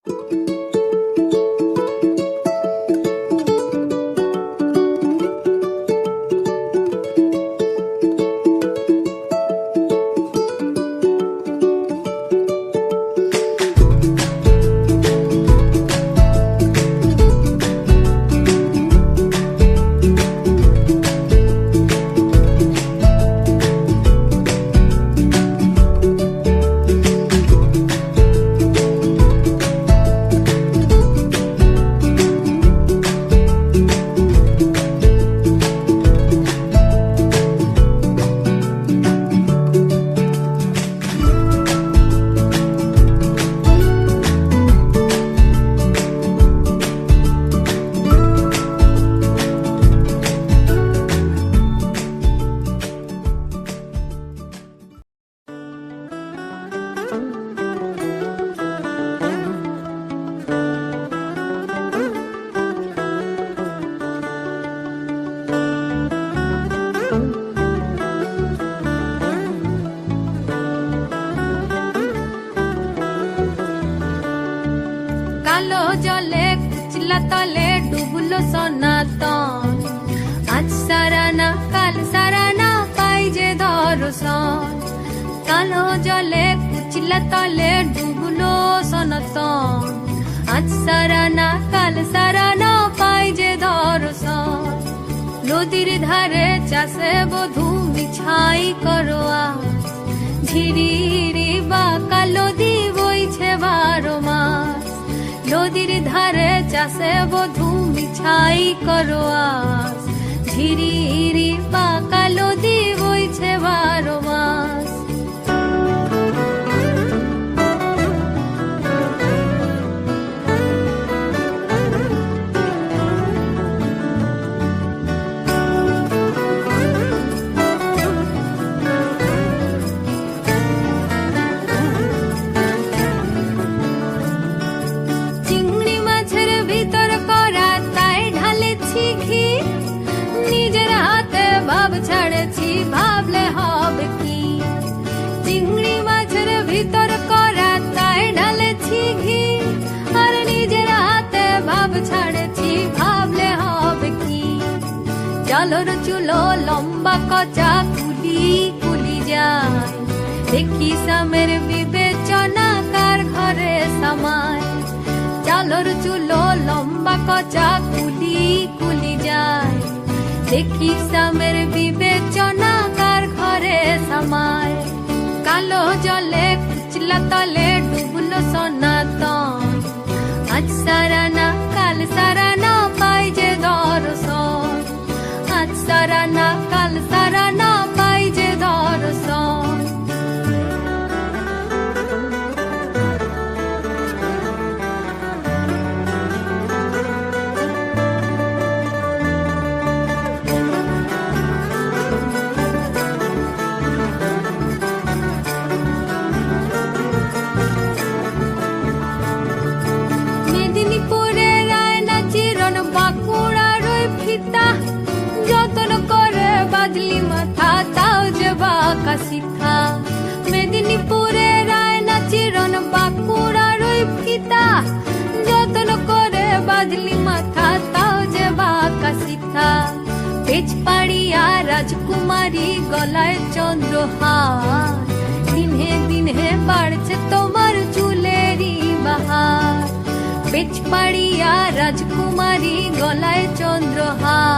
কালো জলে কুচলা তলে ডুবলো সনাতন, আজ সারা না কাল সারা না পাই যে দর্শন। কালো জলে কুচলা তলে ডুবলো সনাতন, আজ সারা না কাল সারা না পাই যে দর্শন। নদীর ধারে চাষে বধূ মিছাই করোয়া, ঝিরিরি বা কালো দি বইছে 12 মাস। নদীর ধারে চাষে বধূ মিছাই করোয়া, ঝিরিরি বা কালো দি বইছে 12 মাস। ছাড়েছি ভাবলে হবে কি, চিংড়ি মাছের ভিতর করা তাই ঢালেছি ঘি। আর নিজের হাতে ভাব ছাড়েছি ভাবলে হবে কি। জলর চুলো লম্বা কচা কুলি কুলি যায়, দেখি সামের বিবেচনা কার ঘরে সামায়। জলর চুলো লম্বা কচা কুলি কুলি যায়, দেখি সামের বিবেচনা কার ঘরে সামায়। কালো জলে কুচলা তলে ডুবলো সনাতন, আজ সারা না কাল সারা না পাই যে দর্শন। আজ সারা না কাল সারা না পাই যে দর্শন। যতন করে বাদলি মাথা তাও যে বাঁকা শিখা। মেদিনীপুরে রায়না চিরন বাঁকুড়ার ওই ফিতা, যতন করে বাদলি মাথা তাও যে বাঁকা শিখা। পেচপাড়িয়া রাজকুমারী গলায় চন্দ্রহার, দিনে দিনে বাড়ছে তোমার চুলেরই বাহার। পেচপাড়িয়া রাজকুমারী গলায় চন্দ্রহার,